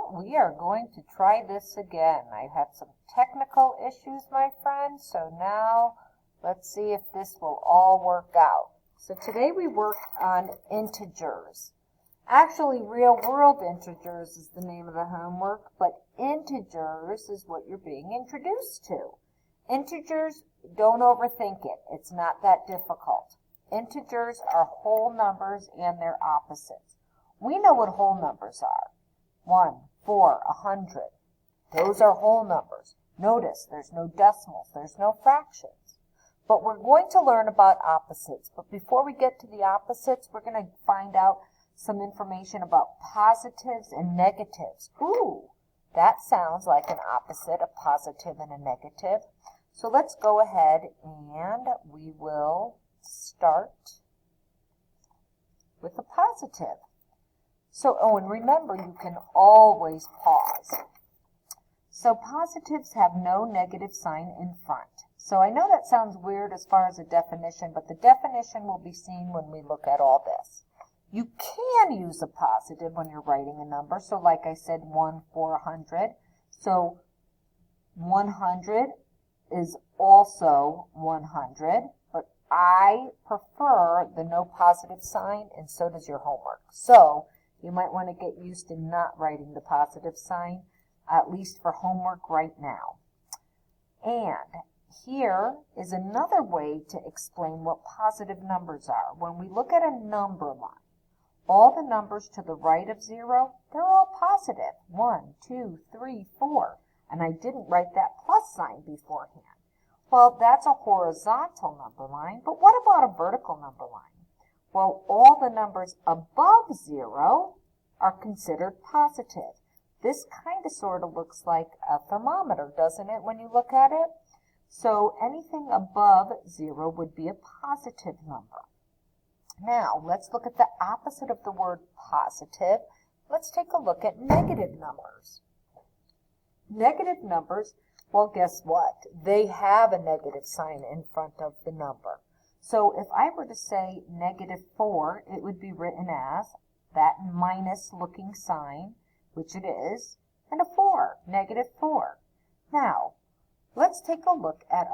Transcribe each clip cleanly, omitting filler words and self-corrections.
Well, we are going to try this again. I had some technical issues, my friend, so now let's see if this will all work out. So today we worked on integers. Actually, real-world integers is the name of the homework, but integers is what you're being introduced to. Integers, don't overthink it. It's not that difficult. Integers are whole numbers and their opposites. We know what whole numbers are. 1, 4, 100. Those are whole numbers. Notice there's no decimals, there's no fractions. But we're going to learn about opposites. But before we get to the opposites, we're going to find out some information about positives and negatives. Ooh, that sounds like an opposite, a positive and a negative. So let's go ahead and we will start with a positive. So, and remember, you can always pause. So positives have no negative sign in front. So I know that sounds weird as far as a definition, but the definition will be seen when we look at all this. You can use a positive when you're writing a number. So like I said, 1, 4, 100. So 100 is also 100, but I prefer the no positive sign, and so does your homework. So you might want to get used to not writing the positive sign, at least for homework right now. And here is another way to explain what positive numbers are. When we look at a number line, all the numbers to the right of 0, they're all positive. 1, 2, 3, 4. And I didn't write that plus sign beforehand. Well, that's a horizontal number line, but what about a vertical number line? Well, all the numbers above 0 are considered positive. This kind of sort of looks like a thermometer, doesn't it, when you look at it? So anything above 0 would be a positive number. Now, let's look at the opposite of the word positive. Let's take a look at negative numbers. Negative numbers, well, guess what? They have a negative sign in front of the number. So if I were to say -4, it would be written as that minus looking sign, which it is, and a 4, -4. Now, let's take a look at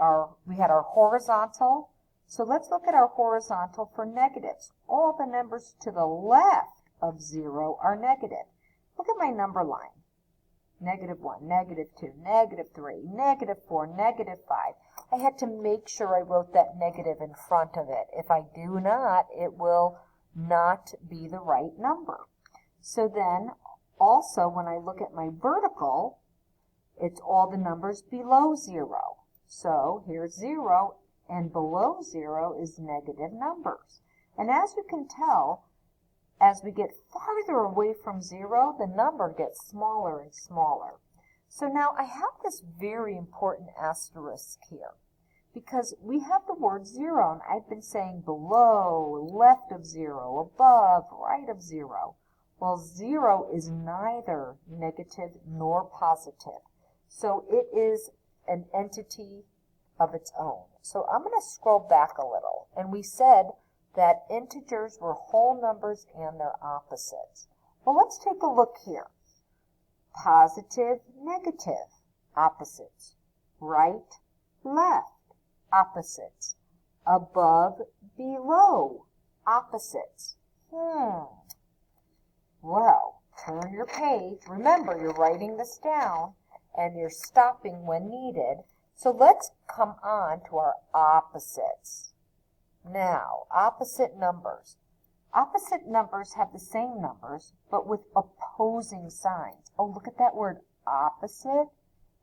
we had our horizontal. So let's look at our horizontal for negatives. All the numbers to the left of 0 are negative. Look at my number line. -1, -2, -3, -4, -5. I had to make sure I wrote that negative in front of it. If I do not, it will not be the right number. So then, also, when I look at my vertical, it's all the numbers below 0. So here's 0, and below 0 is negative numbers. And as you can tell, as we get farther away from 0, the number gets smaller and smaller. So now I have this very important asterisk here, because we have the word 0, and I've been saying below, left of 0, above, right of 0. Well, 0 is neither negative nor positive. So it is an entity of its own. So I'm going to scroll back a little. And we said that integers were whole numbers and their opposites. Well, let's take a look here. Positive, negative, opposites. Right, left, opposites. Above, below, opposites. Well, turn your page. Remember, you're writing this down, and you're stopping when needed. So let's come on to our opposites. Now, opposite numbers. Opposite numbers have the same numbers, but with opposing signs. Oh, look at that word, opposite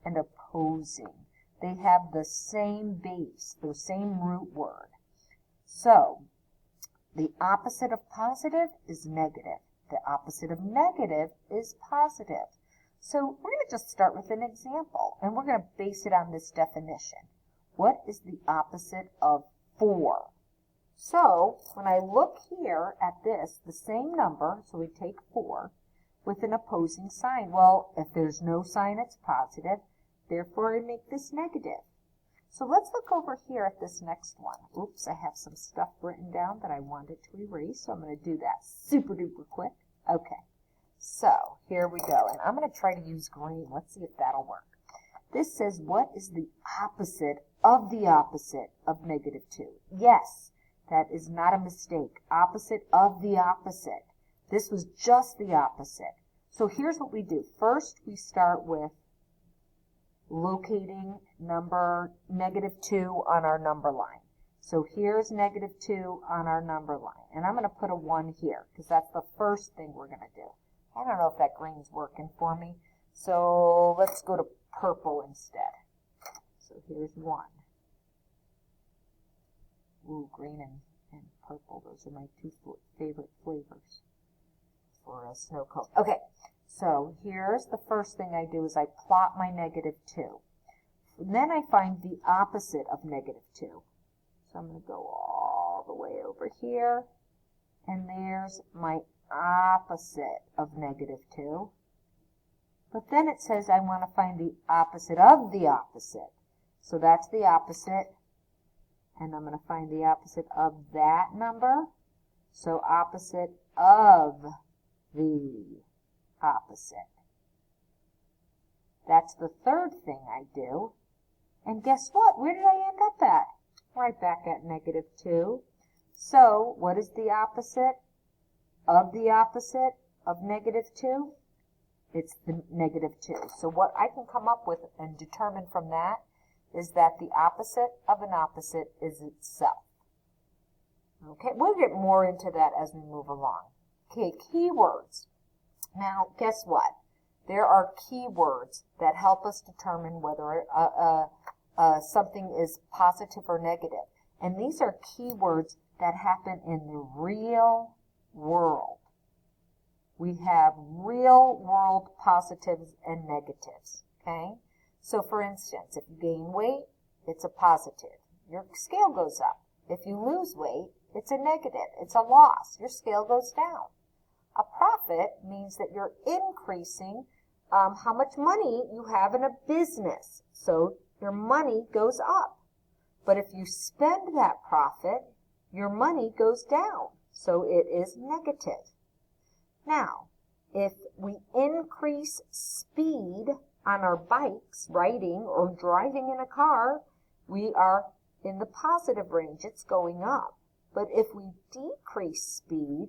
and opposing. They have the same base, the same root word. So, the opposite of positive is negative. The opposite of negative is positive. So we're going to just start with an example, and we're going to base it on this definition. What is the opposite of 4? So when I look here at this, the same number, so we take 4, with an opposing sign. Well, if there's no sign, it's positive. Therefore, I make this negative. So let's look over here at this next one. Oops, I have some stuff written down that I wanted to erase, so I'm going to do that super duper quick. Okay. So here we go. And I'm going to try to use green. Let's see if that'll work. This says, what is the opposite of negative 2? Yes, that is not a mistake. Opposite of the opposite. This was just the opposite. So here's what we do. First, we start with locating number negative 2 on our number line. So here's negative 2 on our number line. And I'm going to put a 1 here because that's the first thing we're going to do. I don't know if that green's working for me. So let's go to purple instead. So here's 1. Ooh, green and purple. Those are my two favorite flavors for a snow cone. Okay, so here's the first thing I do is I plot my negative 2. And then I find the opposite of negative 2. So I'm going to go all the way over here. And there's my opposite of negative 2. But then it says I want to find the opposite of the opposite. So that's the opposite. And I'm going to find the opposite of that number. So opposite of the opposite. That's the third thing I do. And guess what? Where did I end up at? Right back at negative 2. So what is the opposite of negative 2? It's the negative 2. So what I can come up with and determine from that is that the opposite of an opposite is itself. Okay, we'll get more into that as we move along. Okay, keywords. Now, guess what? There are keywords that help us determine whether something is positive or negative. And these are keywords that happen in the real world. We have real world positives and negatives, okay? So for instance, if you gain weight, it's a positive. Your scale goes up. If you lose weight, it's a negative. It's a loss. Your scale goes down. A profit means that you're increasing how much money you have in a business. So your money goes up. But if you spend that profit, your money goes down. So it is negative. Now, if we increase speed on our bikes, riding or driving in a car, we are in the positive range. It's going up. But if we decrease speed,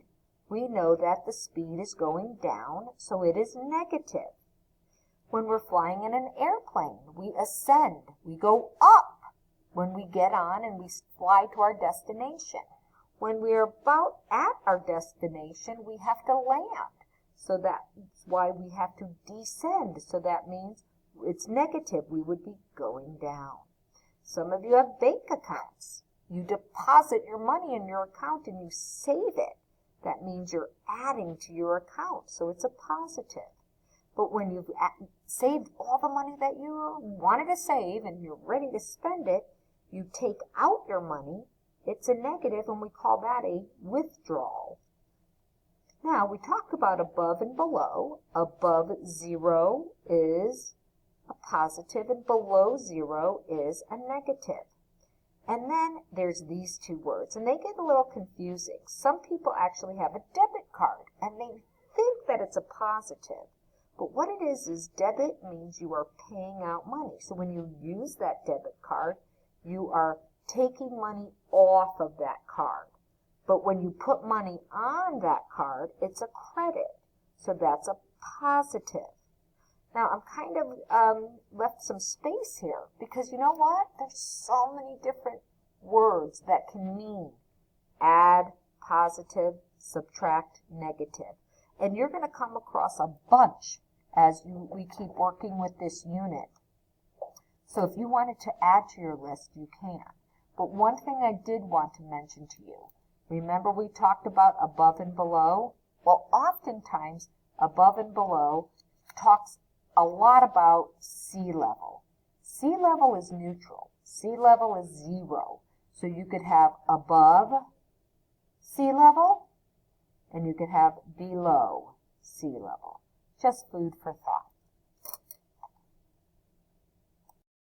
we know that the speed is going down, so it is negative. When we're flying in an airplane, we ascend, we go up when we get on and we fly to our destination. When we're about at our destination, we have to land. So that's why we have to descend. So that means it's negative. We would be going down. Some of you have bank accounts. You deposit your money in your account and you save it. That means you're adding to your account. So it's a positive. But when you've saved all the money that you wanted to save and you're ready to spend it, you take out your money. It's a negative, and we call that a withdrawal. Now, we talked about above and below. Above 0 is a positive, and below 0 is a negative. And then there's these two words, and they get a little confusing. Some people actually have a debit card, and they think that it's a positive. But what it is debit means you are paying out money. So when you use that debit card, you are taking money off of that card. But when you put money on that card, it's a credit. So that's a positive. Now, I'm kind of left some space here because you know what? There's so many different words that can mean add, positive, subtract, negative. And you're going to come across a bunch as we keep working with this unit. So if you wanted to add to your list, you can. But one thing I did want to mention to you, remember we talked about above and below? Well, oftentimes above and below talks a lot about sea level. Sea level is neutral. Sea level is 0. So you could have above sea level and you could have below sea level. Just food for thought.